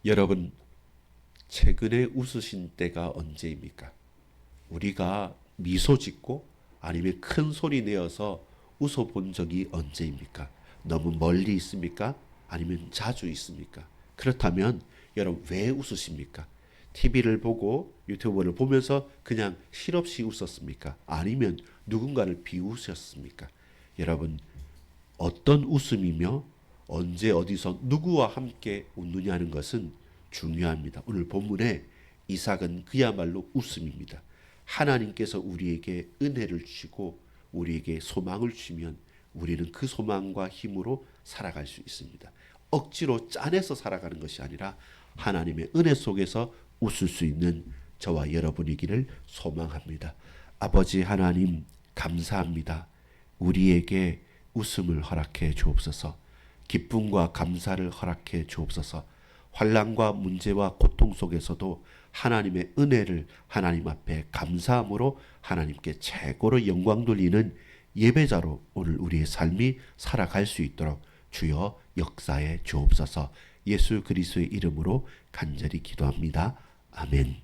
여러분, 최근에 웃으신 때가 언제입니까? 우리가 미소 짓고 아니면 큰 소리 내어서 웃어본 적이 언제입니까? 너무 멀리 있습니까? 아니면 자주 있습니까? 그렇다면 여러분 왜 웃으십니까? TV를 보고 유튜브를 보면서 그냥 실없이 웃었습니까? 아니면 누군가를 비웃으셨습니까? 여러분, 어떤 웃음이며 언제 어디서 누구와 함께 웃느냐는 것은 중요합니다. 오늘 본문에 이삭은 그야말로 웃음입니다. 하나님께서 우리에게 은혜를 주시고 우리에게 소망을 주시면 우리는 그 소망과 힘으로 살아갈 수 있습니다. 억지로 짜내서 살아가는 것이 아니라 하나님의 은혜 속에서 웃을 수 있는 저와 여러분이기를 소망합니다. 아버지 하나님, 감사합니다. 우리에게 웃음을 허락해 주옵소서. 기쁨과 감사를 허락해 주옵소서. 환난과 문제와 고통 속에서도 하나님의 은혜를 하나님 앞에 감사함으로 하나님께 최고로 영광 돌리는 예배자로 오늘 우리의 삶이 살아갈 수 있도록 주여 역사해 주옵소서. 예수 그리스도의 이름으로 간절히 기도합니다. 아멘.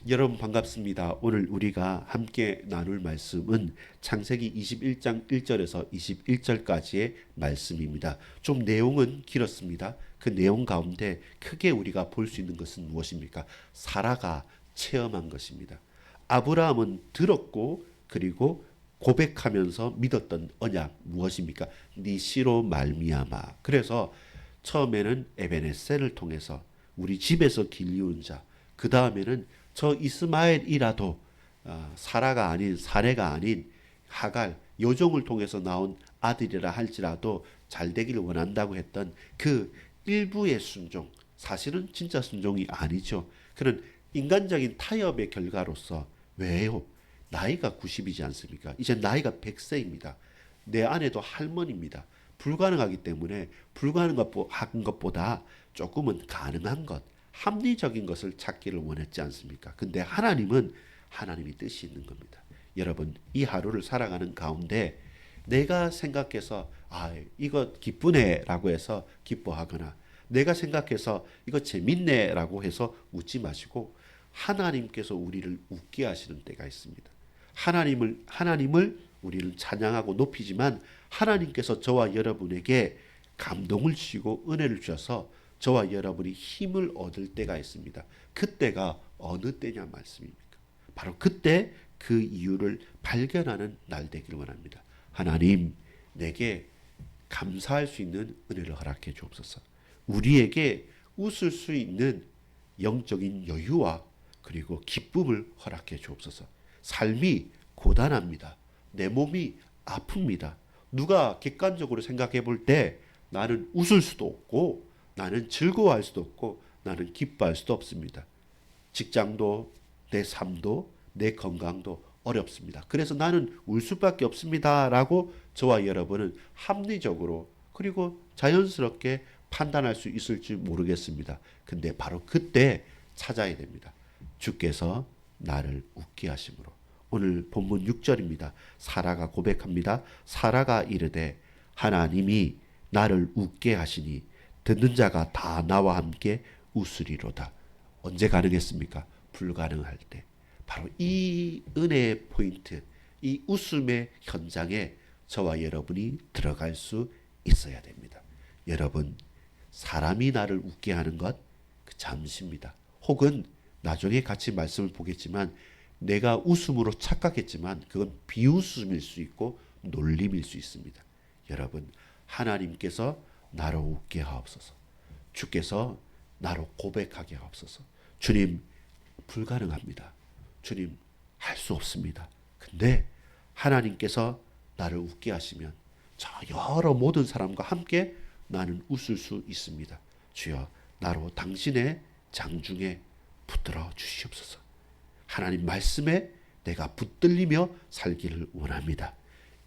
여러분 반갑습니다. 오늘 우리가 함께 나눌 말씀은 창세기 21장 1절에서 21절까지의 말씀입니다. 좀 내용은 길었습니다. 그 내용 가운데 크게 우리가 볼 수 있는 것은 무엇입니까? 사라가 체험한 것입니다. 아브라함은 들었고 그리고 고백하면서 믿었던 언약 무엇입니까? 네 씨로 말미암아. 그래서 처음에는 에베네셀을 통해서 우리 집에서 길리운 자, 그 다음에는 저 이스마엘이라도 사라가 아닌 사례가 아닌 하갈 요종을 통해서 나온 아들이라 할지라도 잘 되기를 원한다고 했던 그 일부의 순종, 사실은 진짜 순종이 아니죠. 그런 인간적인 타협의 결과로서 왜요? 나이가 90이지 않습니까? 이제 나이가 100세입니다. 내 아내도 할머니입니다. 불가능하기 때문에 불가능한 것보다 조금은 가능한 것, 합리적인 것을 찾기를 원했지 않습니까? 근데 하나님은 하나님의 뜻이 있는 겁니다. 여러분, 이 하루를 살아가는 가운데 내가 생각해서 이거 기쁘네라고 해서 기뻐하거나 내가 생각해서 이거 재밌네라고 해서 웃지 마시고 하나님께서 우리를 웃게 하시는 때가 있습니다. 하나님을 우리를 찬양하고 높이지만 하나님께서 저와 여러분에게 감동을 주시고 은혜를 주셔서 저와 여러분이 힘을 얻을 때가 있습니다. 그때가 어느 때냐 말씀입니까? 바로 그때 그 이유를 발견하는 날 되기를 원합니다. 하나님, 내게 감사할 수 있는 은혜를 허락해 주옵소서. 우리에게 웃을 수 있는 영적인 여유와 그리고 기쁨을 허락해 주옵소서. 삶이 고단합니다. 내 몸이 아픕니다. 누가 객관적으로 생각해 볼 때 나는 웃을 수도 없고 나는 즐거워할 수도 없고 나는 기뻐할 수도 없습니다. 직장도 내 삶도 내 건강도 어렵습니다. 그래서 나는 울 수밖에 없습니다. 라고 저와 여러분은 합리적으로 그리고 자연스럽게 판단할 수 있을지 모르겠습니다. 근데 바로 그때 찾아야 됩니다. 주께서 나를 웃게 하심으로. 오늘 본문 6절입니다. 사라가 고백합니다. 사라가 이르되 하나님이 나를 웃게 하시니 듣는 자가 다 나와 함께 웃으리로다. 언제 가능했습니까? 불가능할 때. 바로 이 은혜의 포인트, 이 웃음의 현장에 저와 여러분이 들어갈 수 있어야 됩니다. 여러분, 사람이 나를 웃게 하는 것, 그 잠시입니다. 혹은 나중에 같이 말씀을 보겠지만 내가 웃음으로 착각했지만 그건 비웃음일 수 있고 놀림일 수 있습니다. 여러분, 하나님께서 나로 웃게 하옵소서. 주께서 나로 고백하게 하옵소서. 주님, 불가능합니다. 주님, 할 수 없습니다. 근데 하나님께서 나를 웃게 하시면 저 여러 모든 사람과 함께 나는 웃을 수 있습니다. 주여, 나로 당신의 장중에 붙들어 주시옵소서. 하나님 말씀에 내가 붙들리며 살기를 원합니다.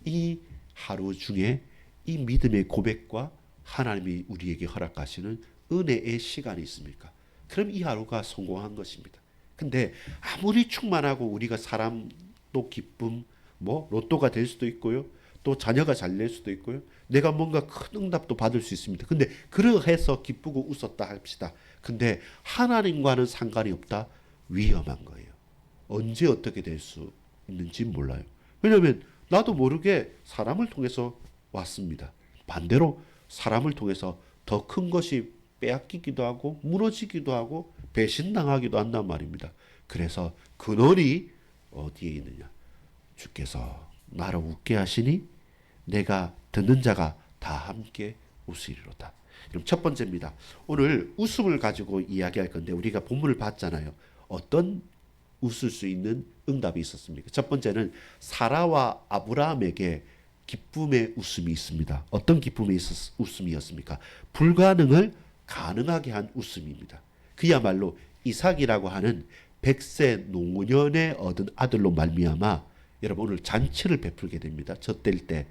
이 하루 중에 이 믿음의 고백과 하나님이 우리에게 허락하시는 은혜의 시간이 있습니까? 그럼 이 하루가 성공한 것입니다. 근데 아무리 충만하고 우리가 사람도 기쁨, 로또가 될 수도 있고요. 또 자녀가 잘 될 수도 있고요. 내가 뭔가 큰 응답도 받을 수 있습니다. 근데 그러해서 기쁘고 웃었다 합시다. 근데 하나님과는 상관이 없다. 위험한 거예요. 언제 어떻게 될 수 있는지 몰라요. 왜냐하면 나도 모르게 사람을 통해서 왔습니다. 반대로 사람을 통해서 더 큰 것이 빼앗기기도 하고 무너지기도 하고 배신당하기도 한단 말입니다. 그래서 근원이 어디에 있느냐? 주께서 나를 웃게 하시니 내가 듣는 자가 다 함께 웃으리로다. 그럼 첫 번째입니다. 오늘 웃음을 가지고 이야기할 건데 우리가 본문을 봤잖아요. 어떤 웃을 수 있는 응답이 있었습니까? 첫 번째는 사라와 아브라함에게 기쁨의 웃음이 있습니다. 어떤 기쁨의 웃음이었습니까? 불가능을 가능하게 한 웃음입니다. 그야말로 이삭이라고 하는 100세 노년에 얻은 아들로 말미암아 여러분 오늘 잔치를 베풀게 됩니다. 젖될 때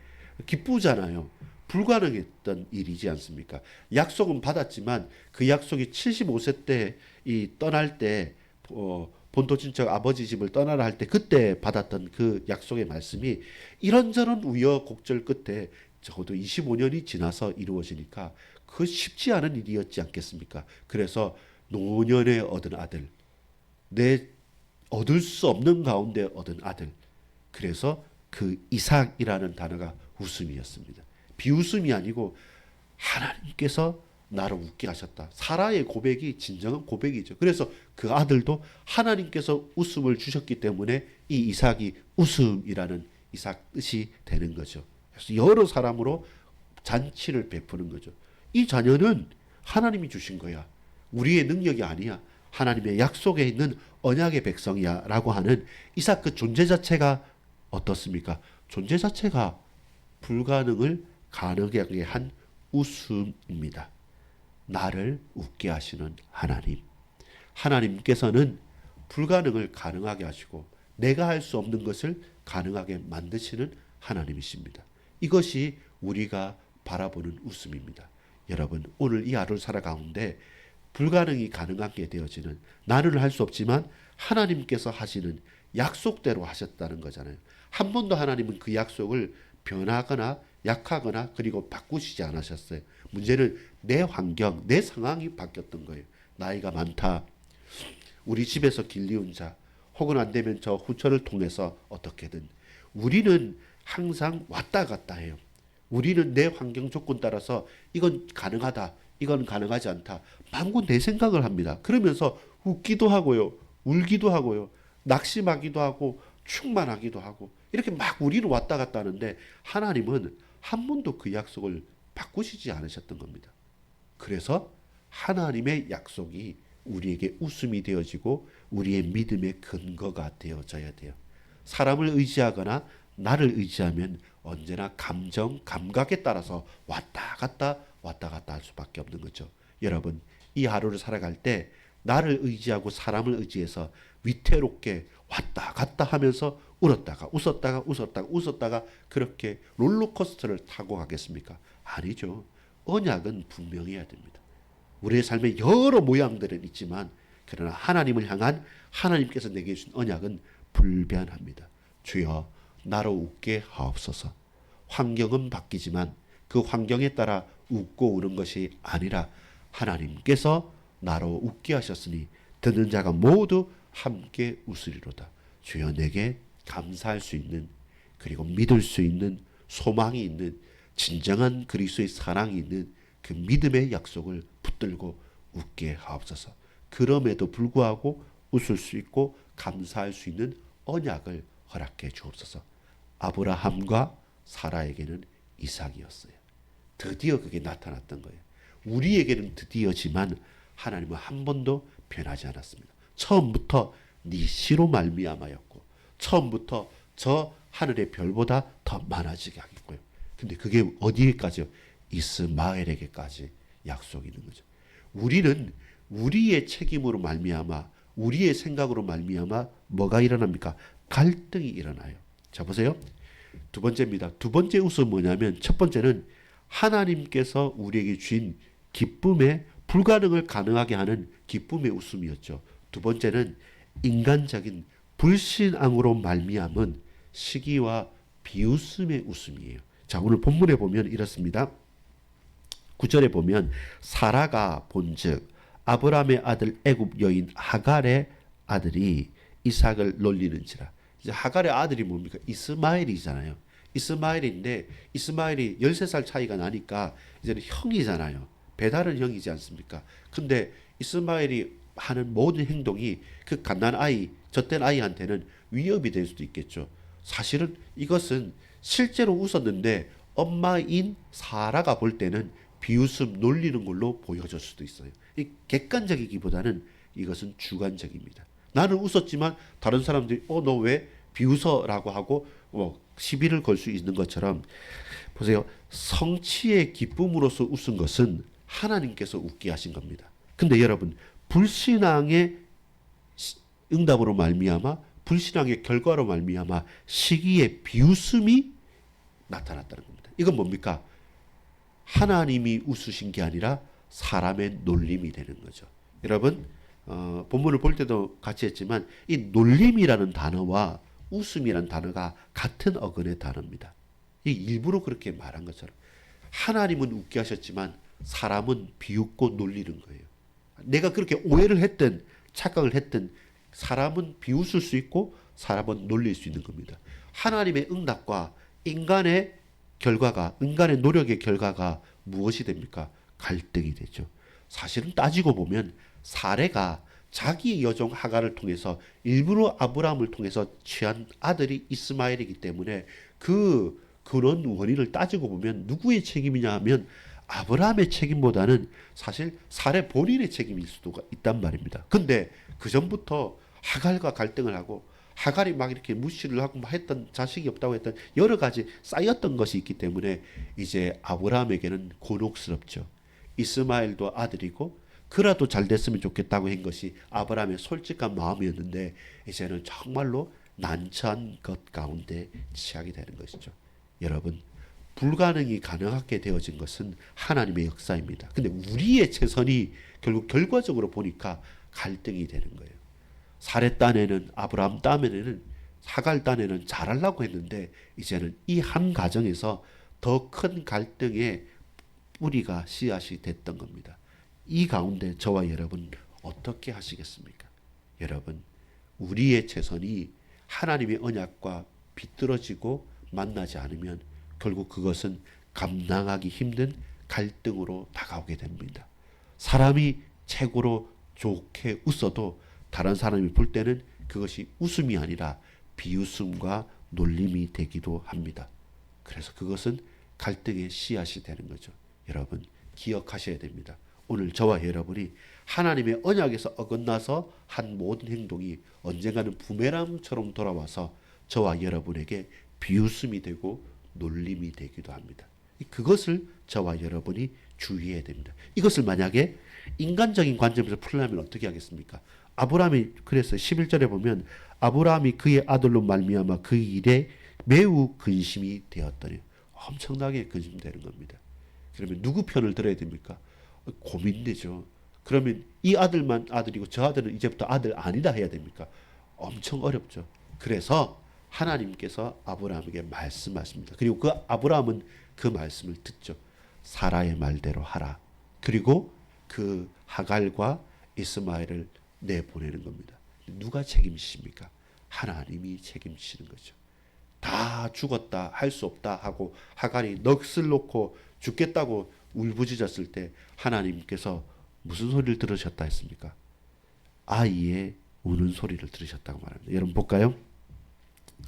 기쁘잖아요. 불가능했던 일이지 않습니까? 약속은 받았지만 그 약속이 75세 때 이 떠날 때 본토 친척 아버지 집을 떠나라 할 때 그때 받았던 그 약속의 말씀이 이런저런 우여곡절 끝에 적어도 25년이 지나서 이루어지니까 그 쉽지 않은 일이었지 않겠습니까? 그래서 노년에 얻은 아들, 내 얻을 수 없는 가운데 얻은 아들. 그래서 그 이삭이라는 단어가 웃음이었습니다. 비웃음이 아니고 하나님께서 나를 웃게 하셨다. 사라의 고백이 진정한 고백이죠. 그래서 그 아들도 하나님께서 웃음을 주셨기 때문에 이 이삭이 웃음이라는 이삭 뜻이 되는 거죠. 그래서 여러 사람으로 잔치를 베푸는 거죠. 이 자녀는 하나님이 주신 거야. 우리의 능력이 아니야. 하나님의 약속에 있는 언약의 백성이야 라고 하는 이삭 그 존재 자체가 어떻습니까? 존재 자체가 불가능을 가능하게 한 웃음입니다. 나를 웃게 하시는 하나님. 하나님께서는 불가능을 가능하게 하시고 내가 할 수 없는 것을 가능하게 만드시는 하나님이십니다. 이것이 우리가 바라보는 웃음입니다. 여러분 오늘 이 하루를 살아가는데 불가능이 가능하게 되어지는 나는 할 수 없지만 하나님께서 하시는 약속대로 하셨다는 거잖아요. 한 번도 하나님은 그 약속을 변하거나 약하거나 그리고 바꾸시지 않으셨어요. 문제는 내 환경, 내 상황이 바뀌었던 거예요. 나이가 많다. 우리 집에서 길리운 자 혹은 안 되면 저 후처를 통해서 어떻게든 우리는 항상 왔다 갔다 해요. 우리는 내 환경 조건 따라서 이건 가능하다. 이건 가능하지 않다. 만군 내 생각을 합니다. 그러면서 웃기도 하고요. 울기도 하고요. 낙심하기도 하고 충만하기도 하고 이렇게 막 우리는 왔다 갔다 하는데 하나님은 한 번도 그 약속을 바꾸시지 않으셨던 겁니다. 그래서 하나님의 약속이 우리에게 웃음이 되어지고 우리의 믿음의 근거가 되어져야 돼요. 사람을 의지하거나 나를 의지하면 언제나 감정, 감각에 따라서 왔다 갔다 할 수밖에 없는 거죠. 여러분, 이 하루를 살아갈 때 나를 의지하고 사람을 의지해서 위태롭게 왔다 갔다 하면서 울었다가 웃었다가 그렇게 롤러코스터를 타고 가겠습니까? 아니죠. 언약은 분명해야 됩니다. 우리의 삶에 여러 모양들은 있지만 그러나 하나님을 향한 하나님께서 내게 주신 언약은 불변합니다. 주여 나로 웃게 하옵소서. 환경은 바뀌지만 그 환경에 따라 웃고 우는 것이 아니라 하나님께서 나로 웃게 하셨으니 듣는 자가 모두 함께 웃으리로다. 주여 내게 감사할 수 있는 그리고 믿을 수 있는 소망이 있는 진정한 그리스도의 사랑이 있는 그 믿음의 약속을 붙들고 웃게 하옵소서. 그럼에도 불구하고 웃을 수 있고 감사할 수 있는 언약을 허락해 주옵소서. 아브라함과 사라에게는 이삭이었어요. 드디어 그게 나타났던 거예요. 우리에게는 드디어지만 하나님은 한 번도 변하지 않았습니다. 처음부터 네 씨로 말미암아였고 처음부터 저 하늘의 별보다 더 많아지게 하겠고요. 근데 그게 어디에까지요? 이스마엘에게까지 약속이 있는 거죠. 우리는 우리의 책임으로 말미암아 우리의 생각으로 말미암아 뭐가 일어납니까? 갈등이 일어나요. 자 보세요. 두 번째입니다. 두 번째 웃음은 뭐냐면 첫 번째는 하나님께서 우리에게 주신 기쁨의 불가능을 가능하게 하는 기쁨의 웃음이었죠. 두 번째는 인간적인 불신앙으로 말미암은 시기와 비웃음의 웃음이에요. 자, 오늘 본문에 보면 이렇습니다. 9절에 보면 사라가 본즉 아브라함의 아들 애굽 여인 하갈의 아들이 이삭을 놀리는지라. 이제 하갈의 아들이 뭡니까? 이스마엘이잖아요. 이스마엘인데 이스마엘이 13살 차이가 나니까 이제는 형이잖아요. 배다른 형이지 않습니까? 근데 이스마엘이 하는 모든 행동이 그 갓난 아이, 젖된 아이한테는 위협이 될 수도 있겠죠. 사실은 이것은 실제로 웃었는데 엄마인 사라가 볼 때는 비웃음 놀리는 걸로 보여질 수도 있어요. 이 객관적이기보다는 이것은 주관적입니다. 나는 웃었지만 다른 사람들이 너 왜 비웃어라고 하고 시비를 걸 수 있는 것처럼 보세요. 성취의 기쁨으로서 웃은 것은 하나님께서 웃게 하신 겁니다. 근데 여러분 불신앙의 응답으로 말미암아 불신앙의 결과로 말미암아 시기의 비웃음이 나타났다는 겁니다. 이건 뭡니까? 하나님이 웃으신 게 아니라 사람의 놀림이 되는 거죠. 여러분 본문을 볼 때도 같이 했지만 이 놀림이라는 단어와 웃음이라는 단어가 같은 어근의 단어입니다. 이 일부러 그렇게 말한 것처럼 하나님은 웃게 하셨지만 사람은 비웃고 놀리는 거예요. 내가 그렇게 오해를 했든 착각을 했든 사람은 비웃을 수 있고 사람은 놀릴 수 있는 겁니다. 하나님의 응답과 인간의 결과가 인간의 노력의 결과가 무엇이 됩니까? 갈등이 되죠. 사실은 따지고 보면 사레가 자기의 여종 하갈을 통해서 일부러 아브라함을 통해서 취한 아들이 이스마엘이기 때문에 그런 원인을 따지고 보면 누구의 책임이냐 하면 아브라함의 책임보다는 사실 사레 본인의 책임일 수도 있단 말입니다. 근데 그 전부터 하갈과 갈등을 하고 하갈이 막 이렇게 무시를 하고 막 했던 자식이 없다고 했던 여러 가지 쌓였던 것이 있기 때문에 이제 아브라함에게는 곤혹스럽죠. 이스마엘도 아들이고 그라도 잘 됐으면 좋겠다고 한 것이 아브라함의 솔직한 마음이었는데 이제는 정말로 난처한 것 가운데 취하게 되는 것이죠. 여러분 불가능이 가능하게 되어진 것은 하나님의 역사입니다. 근데 우리의 최선이 결국 결과적으로 보니까 갈등이 되는 거예요. 사레 딴에는 아브라함 딴에는 하갈 딴에는 잘하려고 했는데 이제는 이 한 가정에서 더 큰 갈등의 뿌리가 씨앗이 됐던 겁니다. 이 가운데 저와 여러분 어떻게 하시겠습니까? 여러분 우리의 최선이 하나님의 언약과 비뚤어지고 만나지 않으면 결국 그것은 감당하기 힘든 갈등으로 다가오게 됩니다. 사람이 최고로 좋게 웃어도 다른 사람이 볼 때는 그것이 웃음이 아니라 비웃음과 놀림이 되기도 합니다. 그래서 그것은 갈등의 씨앗이 되는 거죠. 여러분 기억하셔야 됩니다. 오늘 저와 여러분이 하나님의 언약에서 어긋나서 한 모든 행동이 언젠가는 부메랑처럼 돌아와서 저와 여러분에게 비웃음이 되고 놀림이 되기도 합니다. 그것을 저와 여러분이 주의해야 됩니다. 이것을 만약에 인간적인 관점에서 풀려면 어떻게 하겠습니까? 아브라함이 그랬어요. 11절에 보면 아브라함이 그의 아들로 말미암아 그 일에 매우 근심이 되었더니 엄청나게 근심되는 겁니다. 그러면 누구 편을 들어야 됩니까? 고민되죠. 그러면 이 아들만 아들이고 저 아들은 이제부터 아들 아니다 해야 됩니까? 엄청 어렵죠. 그래서 하나님께서 아브라함에게 말씀하십니다. 그리고 그 아브라함은 그 말씀을 듣죠. 사라의 말대로 하라. 그리고 그 하갈과 이스마엘을 내보내는 겁니다. 누가 책임지십니까? 하나님이 책임지시는 거죠. 다 죽었다 할 수 없다 하고 하갈이 넋을 놓고 죽겠다고 울부짖었을 때 하나님께서 무슨 소리를 들으셨다 했습니까? 아이의 우는 소리를 들으셨다고 말합니다. 여러분 볼까요?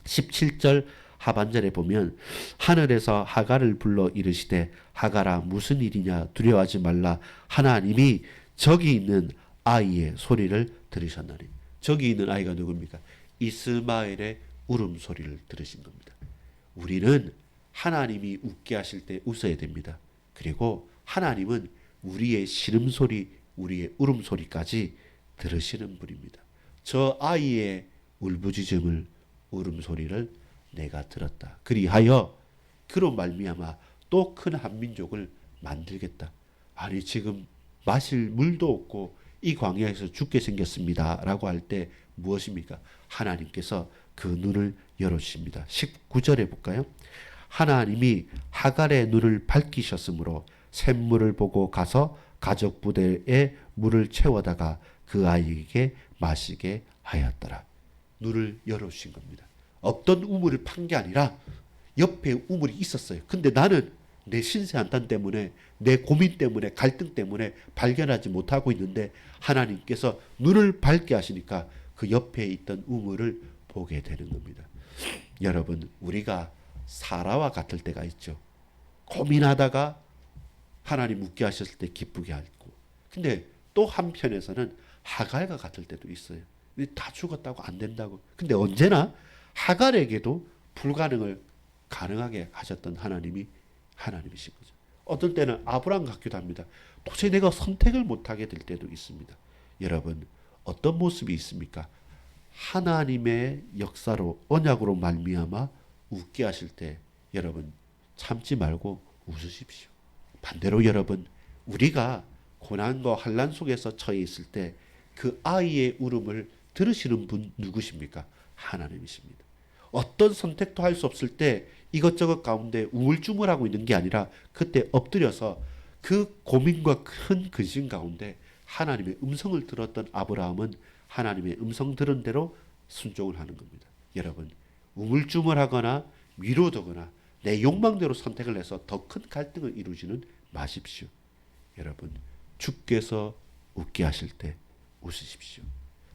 17절 하반절에 보면 하늘에서 하갈을 불러 이르시되 하갈아 무슨 일이냐 두려워하지 말라 하나님이 저기 있는 아이의 소리를 들으셨나니. 저기 있는 아이가 누굽니까? 이스마엘의 울음소리를 들으신 겁니다. 우리는 하나님이 웃게 하실 때 웃어야 됩니다. 그리고 하나님은 우리의 신음소리, 우리의 울음소리까지 들으시는 분입니다. 저 아이의 울부짖음을 울음소리를 내가 들었다. 그리하여 그로 말미암아 또 큰 한민족을 만들겠다. 아니 지금 마실 물도 없고 이 광야에서 죽게 생겼습니다. 라고 할 때 무엇입니까? 하나님께서 그 눈을 열어주십니다. 19절에 볼까요? 하나님이 하갈의 눈을 밝히셨으므로 샘물을 보고 가서 가족 부대에 물을 채워다가 그 아이에게 마시게 하였더라. 눈을 열어주신 겁니다. 없던 우물을 판 게 아니라 옆에 우물이 있었어요. 근데 나는 내 신세 한탄 때문에, 내 고민 때문에, 갈등 때문에 발견하지 못하고 있는데 하나님께서 눈을 밝게 하시니까 그 옆에 있던 우물을 보게 되는 겁니다. 여러분, 우리가 사라와 같을 때가 있죠. 고민하다가 하나님 웃게 하셨을 때 기쁘게 하고, 근데 또 한편에서는 하갈과 같을 때도 있어요. 다 죽었다고 안 된다고. 근데 언제나 하갈에게도 불가능을 가능하게 하셨던 하나님이 하나님이신 거죠. 어떨 때는 아브라함 같기도 합니다. 도저히 내가 선택을 못하게 될 때도 있습니다. 여러분, 어떤 모습이 있습니까? 하나님의 역사로, 언약으로 말미암아 웃게 하실 때 여러분 참지 말고 웃으십시오. 반대로 여러분, 우리가 고난과 환난 속에서 처해 있을 때 그 아이의 울음을 들으시는 분 누구십니까? 하나님이십니다. 어떤 선택도 할 수 없을 때 이것저것 가운데 우물쭈물하고 있는 게 아니라 그때 엎드려서 그 고민과 큰 근심 가운데 하나님의 음성을 들었던 아브라함은 하나님의 음성 들은 대로 순종을 하는 겁니다. 여러분, 우물쭈물하거나 위로되거나 내 욕망대로 선택을 해서 더 큰 갈등을 이루지는 마십시오. 여러분, 주께서 웃게 하실 때 웃으십시오.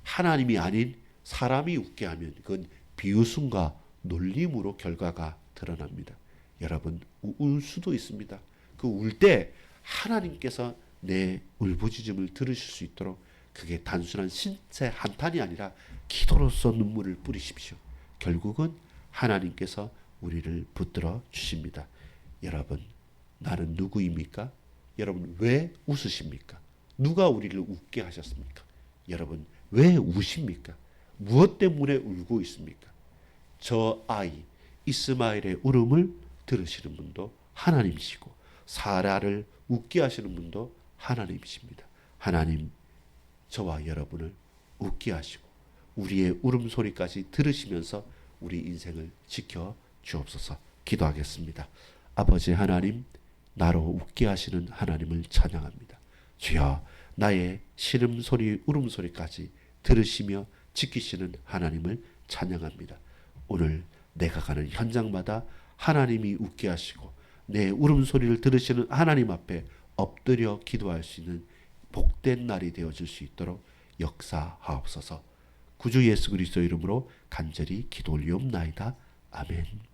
하나님이 아닌 사람이 웃게 하면 그건 비웃음과 놀림으로 결과가 드러납니다. 여러분, 울 수도 있습니다. 그 울 때 하나님께서 내 울부짖음을 들으실 수 있도록 그게 단순한 신체 한탄이 아니라 기도로서 눈물을 뿌리십시오. 결국은 하나님께서 우리를 붙들어 주십니다. 여러분, 나는 누구입니까? 여러분, 왜 웃으십니까? 누가 우리를 웃게 하셨습니까? 여러분, 왜 우십니까? 무엇 때문에 울고 있습니까? 저 아이 이스마엘의 울음을 들으시는 분도 하나님이시고 사라를 웃게 하시는 분도 하나님이십니다. 하나님, 저와 여러분을 웃게 하시고 우리의 울음소리까지 들으시면서 우리 인생을 지켜 주옵소서. 기도하겠습니다. 아버지 하나님, 나로 웃게 하시는 하나님을 찬양합니다. 주여, 나의 신음소리, 울음소리까지 들으시며 지키시는 하나님을 찬양합니다. 오늘 내가 가는 현장마다 하나님이 웃게 하시고 내 울음소리를 들으시는 하나님 앞에 엎드려 기도할 수 있는 복된 날이 되어질 수 있도록 역사하옵소서. 구주 예수 그리스도 이름으로 간절히 기도 올리옵나이다. 아멘.